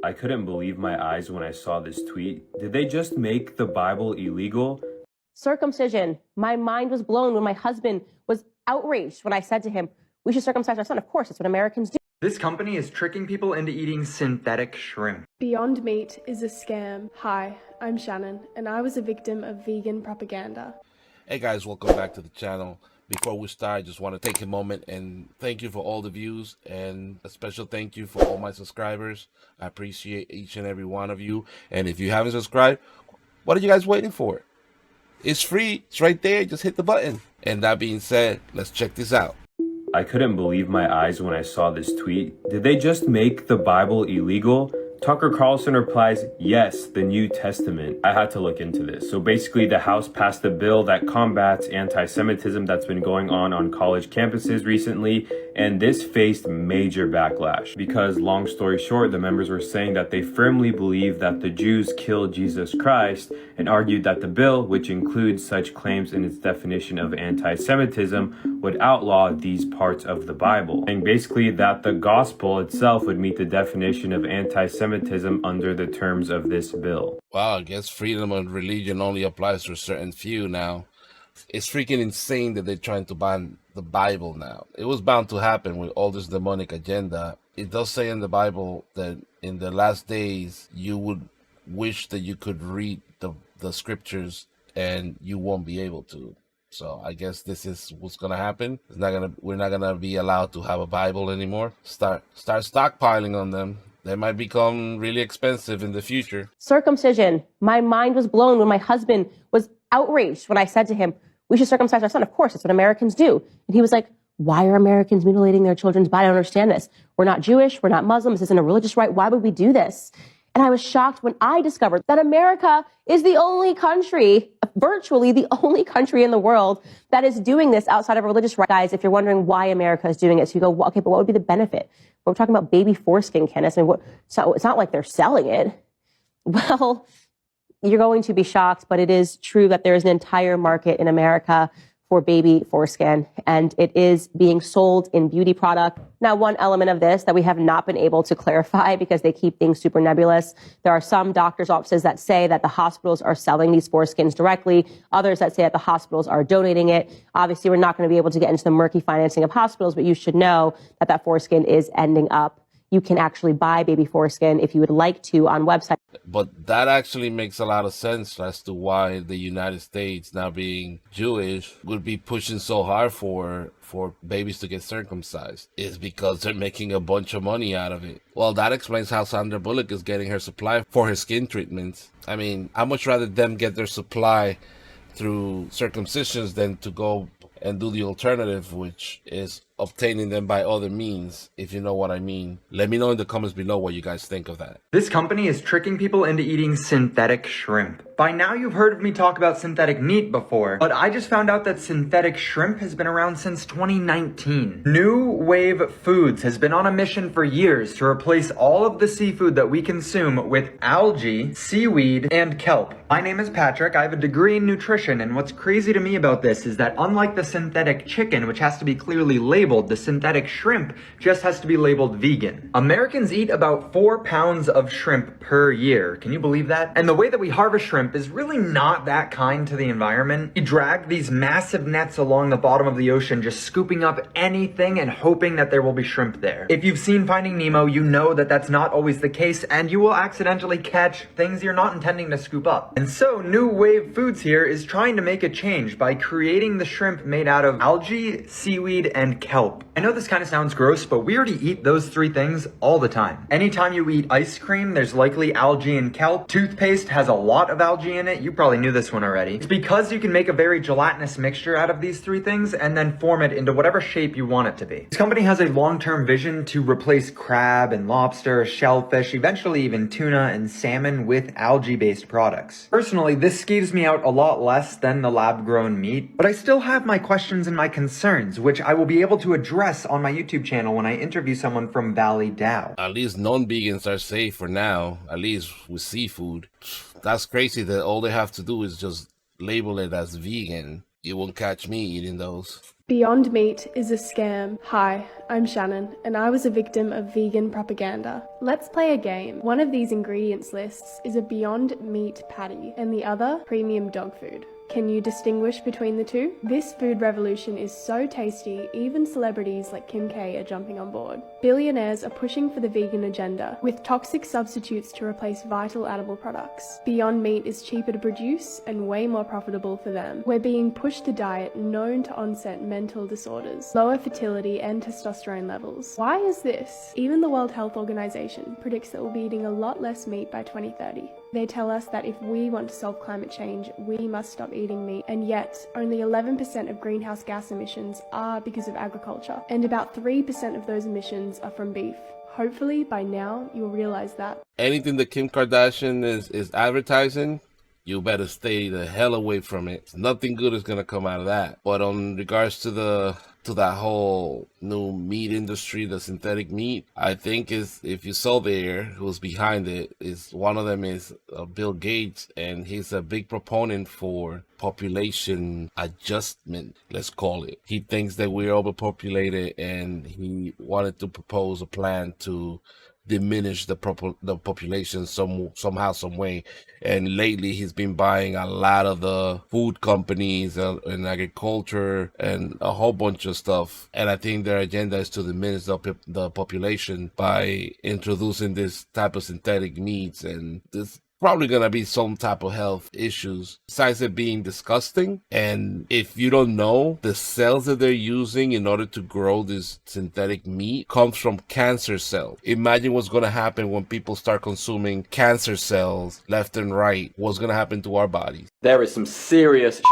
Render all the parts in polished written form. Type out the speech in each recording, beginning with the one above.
I couldn't believe my eyes when I saw this tweet. Did they just make the Bible illegal? Circumcision. My mind was blown when my husband was outraged when I said to him, we should circumcise our son. Of course, that's what Americans do. This company is tricking people into eating synthetic shrimp. Beyond Meat is a scam. Hi, I'm Shannon, and I was a victim of vegan propaganda. Hey guys, welcome back to the channel. Before we start, I just want to take a moment and thank you for all the views, and a special thank you for all my subscribers. I appreciate each and every one of you. And if you haven't subscribed, what are you guys waiting for? It's free. It's right there. Just hit the button. And that being said, let's check this out. I couldn't believe my eyes when I saw this tweet. Did they just make the Bible illegal? Tucker Carlson replies, yes, the New Testament. I had to look into this. So basically the House passed a bill that combats anti-Semitism that's been going on college campuses recently, and this faced major backlash because, long story short, the members were saying that they firmly believe that the Jews killed Jesus Christ and argued that the bill, which includes such claims in its definition of anti-Semitism, would outlaw these parts of the Bible, and basically that the gospel itself would meet the definition of anti-Semitism under the terms of this bill. Wow, I guess freedom of religion only applies to a certain few now. It's freaking insane that they're trying to ban the Bible now. It was bound to happen with all this demonic agenda. It does say in the Bible that in the last days you would wish that you could read the scriptures and you won't be able to. So I guess this is what's gonna happen. We're not gonna be allowed to have a Bible anymore. Start stockpiling on them. They might become really expensive in the future. Circumcision. My mind was blown when my husband was outraged when I said to him, we should circumcise our son. Of course, that's what Americans do. And he was like, why are Americans mutilating their children's body? I don't understand this. We're not Jewish. We're not Muslims. This isn't a religious right. Why would we do this? And I was shocked when I discovered that America is the only country, virtually the only country in the world that is doing this outside of religious right. Guys, if you're wondering why America is doing it, so you go, well, okay, but what would be the benefit? We're talking about baby foreskin, Kenneth. I mean, so it's not like they're selling it. Well, you're going to be shocked, but it is true that there is an entire market in America for baby foreskin, and it is being sold in beauty product. Now, one element of this that we have not been able to clarify because they keep things super nebulous. There are some doctors' offices that say that the hospitals are selling these foreskins directly. Others that say that the hospitals are donating it. Obviously, we're not going to be able to get into the murky financing of hospitals, but you should know that that foreskin is ending up. You can actually buy baby foreskin if you would like to on websites. But that actually makes a lot of sense as to why the United States, now being Jewish, would be pushing so hard for babies to get circumcised. It's because they're making a bunch of money out of it. Well, that explains how Sandra Bullock is getting her supply for her skin treatments. I mean, I'd much rather them get their supply through circumcisions than to go and do the alternative, which is obtaining them by other means, if you know what I mean. Let me know in the comments below what you guys think of that. This company is tricking people into eating synthetic shrimp. By now you've heard of me talk about synthetic meat before, but I just found out that synthetic shrimp has been around since 2019. New Wave Foods has been on a mission for years to replace all of the seafood that we consume with algae, seaweed, and kelp. My name is Patrick. I have a degree in nutrition, and what's crazy to me about this is that unlike the synthetic chicken, which has to be clearly labeled, the synthetic shrimp just has to be labeled vegan. Americans eat about 4 pounds of shrimp per year. Can you believe that? And the way that we harvest shrimp is really not that kind to the environment. We drag these massive nets along the bottom of the ocean, just scooping up anything and hoping that there will be shrimp there. If you've seen Finding Nemo, you know that that's not always the case, and you will accidentally catch things you're not intending to scoop up. And so New Wave Foods here is trying to make a change by creating the shrimp made out of algae, seaweed, and kelp. I know this kind of sounds gross, but we already eat those 3 things all the time. Anytime you eat ice cream, there's likely algae and kelp. Toothpaste has a lot of algae in it. You probably knew this one already. It's because you can make a very gelatinous mixture out of these 3 things and then form it into whatever shape you want it to be. This company has a long-term vision to replace crab and lobster, shellfish, eventually even tuna and salmon with algae-based products. Personally, this skeeves me out a lot less than the lab-grown meat, but I still have my questions and my concerns, which I will be able to address on my YouTube channel when I interview someone from Valley Dow. At least non-vegans are safe for now, at least with seafood. That's crazy that all they have to do is just label it as vegan. You won't catch me eating those. Beyond Meat is a scam. Hi, I'm Shannon, and I was a victim of vegan propaganda. Let's play a game. One of these ingredients lists is a Beyond Meat patty, and the other, premium dog food. Can you distinguish between the two? This food revolution is so tasty, even celebrities like Kim K are jumping on board. Billionaires are pushing for the vegan agenda, with toxic substitutes to replace vital animal products. Beyond Meat is cheaper to produce and way more profitable for them. We're being pushed to diet known to onset mental disorders, lower fertility and testosterone levels. Why is this? Even the World Health Organization predicts that we'll be eating a lot less meat by 2030. They tell us that if we want to solve climate change, we must stop eating meat, and yet only 11% of greenhouse gas emissions are because of agriculture, and about 3% of those emissions are from beef. Hopefully by now you'll realize that. Anything that Kim Kardashian is advertising, you better stay the hell away from it. Nothing good is gonna come out of that. But on regards to that whole new meat industry, the synthetic meat, I think is, if you saw there who's behind it, is one of them is Bill Gates, and he's a big proponent for population adjustment, let's call it. He thinks that we're overpopulated, and he wanted to propose a plan to diminish the population somehow, some way. And lately he's been buying a lot of the food companies and agriculture and a whole bunch of stuff. And I think their agenda is to diminish the population by introducing this type of synthetic meats, and this probably gonna be some type of health issues, besides it being disgusting. And if you don't know, the cells that they're using in order to grow this synthetic meat comes from cancer cells. Imagine what's gonna happen when people start consuming cancer cells left and right. What's gonna happen to our bodies? There is some serious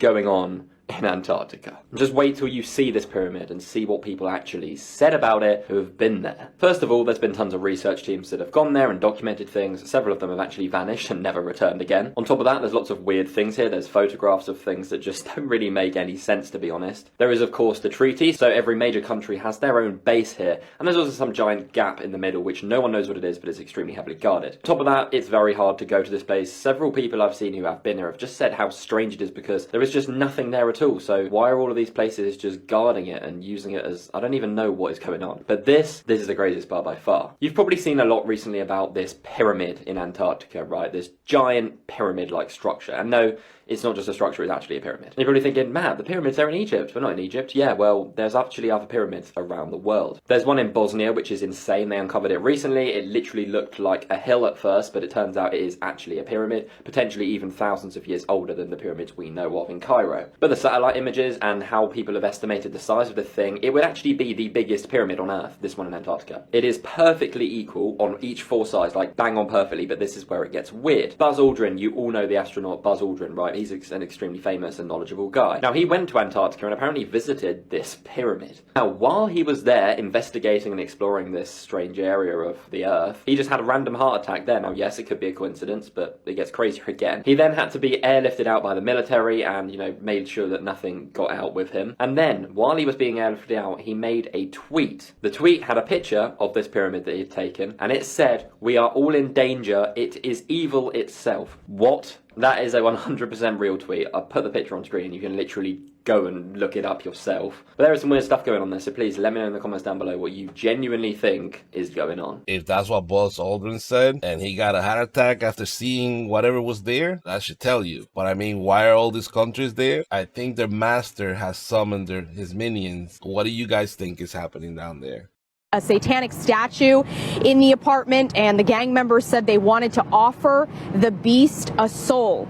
going on in Antarctica. Just wait till you see this pyramid and see what people actually said about it who have been there. First of all, there's been tons of research teams that have gone there and documented things. Several of them have actually vanished and never returned again. On top of that, there's lots of weird things here. There's photographs of things that just don't really make any sense, to be honest. There is, of course, the treaty, so every major country has their own base here, and there's also some giant gap in the middle, which no one knows what it is, but it's extremely heavily guarded. On top of that, it's very hard to go to this place. Several people I've seen who have been here have just said how strange it is because there is just nothing there at all. So why are all of these places just guarding it and using it as, I don't even know what is going on. But this is the craziest part by far. You've probably seen a lot recently about this pyramid in Antarctica, right? This giant pyramid-like structure. And no, it's not just a structure, it's actually a pyramid. And you're probably thinking, Matt, the pyramids are in Egypt. We're not in Egypt. Yeah, well, there's actually other pyramids around the world. There's one in Bosnia, which is insane. They uncovered it recently. It literally looked like a hill at first, but it turns out it is actually a pyramid, potentially even thousands of years older than the pyramids we know of in Cairo. But the satellite images and how people have estimated the size of the thing, it would actually be the biggest pyramid on Earth, this one in Antarctica. It is perfectly equal on each four sides, like bang on perfectly, but this is where it gets weird. Buzz Aldrin, you all know the astronaut Buzz Aldrin, right? He's an extremely famous and knowledgeable guy. Now, he went to Antarctica and apparently visited this pyramid. Now, while he was there investigating and exploring this strange area of the Earth, he just had a random heart attack there. Now, yes, it could be a coincidence, but it gets crazier again. He then had to be airlifted out by the military and, you know, made sure that nothing got out with him. And then, while he was being airlifted out, he made a tweet. The tweet had a picture of this pyramid that he had taken, and it said, "We are all in danger. It is evil itself." What? That is a 100% real tweet. I'll put the picture on screen. You can literally go and look it up yourself. But there is some weird stuff going on there, so please let me know in the comments down below what you genuinely think is going on. If that's what Buzz Aldrin said, and he got a heart attack after seeing whatever was there, that should tell you. But I mean, why are all these countries there? I think their master has summoned his minions. What do you guys think is happening down there? A satanic statue in the apartment, and the gang members said they wanted to offer the beast a soul.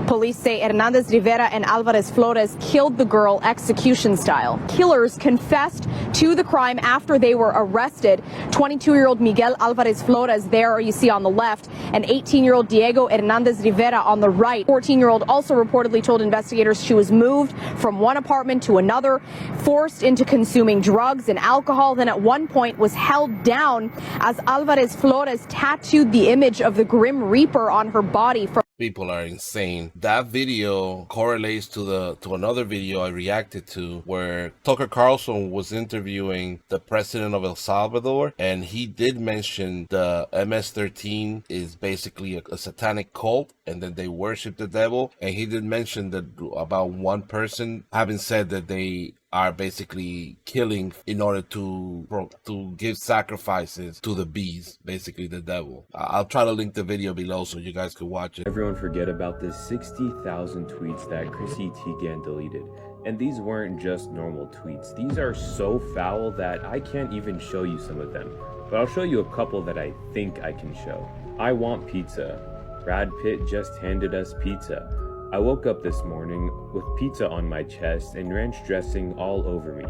Police say Hernandez Rivera and Alvarez Flores killed the girl execution style. Killers confessed to the crime after they were arrested. 22-year-old Miguel Alvarez Flores there you see on the left, and 18-year-old Diego Hernandez Rivera on the right. 14-year-old also reportedly told investigators she was moved from one apartment to another, forced into consuming drugs and alcohol, then at one point was held down as Alvarez Flores tattooed the image of the Grim Reaper on her body. From People are insane. That video correlates to another video I reacted to where Tucker Carlson was interviewing the president of El Salvador, and he did mention the MS-13 is basically a satanic cult, and that they worship the devil. And he did mention that about one person having said that they are basically killing in order to give sacrifices to the beast, basically the devil. I'll try to link the video below so you guys can watch it. Everyone forget about the 60,000 tweets that Chrissy Teigen deleted. And these weren't just normal tweets. These are so foul that I can't even show you some of them. But I'll show you a couple that I think I can show. I want pizza. Brad Pitt just handed us pizza. I woke up this morning with pizza on my chest and ranch dressing all over me.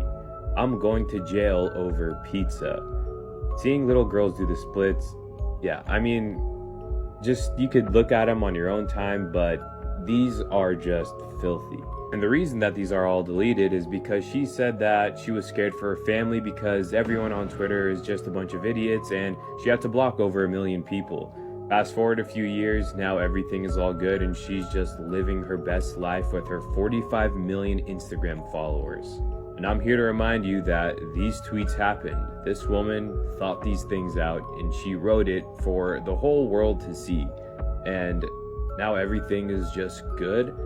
I'm going to jail over pizza. Seeing little girls do the splits, yeah, I mean, just you could look at them on your own time, but these are just filthy. And the reason that these are all deleted is because she said that she was scared for her family because everyone on Twitter is just a bunch of idiots and she had to block over 1 million people. Fast forward a few years, now everything is all good and she's just living her best life with her 45 million Instagram followers. And I'm here to remind you that these tweets happened. This woman thought these things out and she wrote it for the whole world to see. And now everything is just good.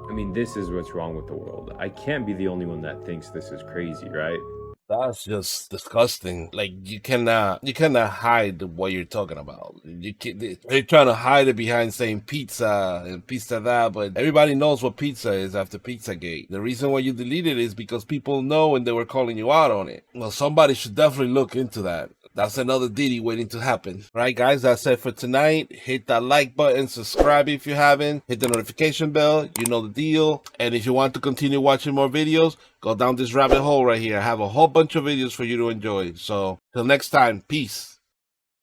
I mean, this is what's wrong with the world. I can't be the only one that thinks this is crazy, right? That's just disgusting. Like, you cannot hide what you're talking about. They're trying to hide it behind saying pizza and pizza that, but everybody knows what pizza is after Pizzagate. The reason why you deleted it is because people know and they were calling you out on it. Well, somebody should definitely look into that. That's another Diddy waiting to happen. Right, guys, that's it for tonight. Hit that like button, subscribe if you haven't, hit the notification bell, you know the deal. And if you want to continue watching more videos, go down this rabbit hole right here. I have a whole bunch of videos for you to enjoy. So, till next time, peace.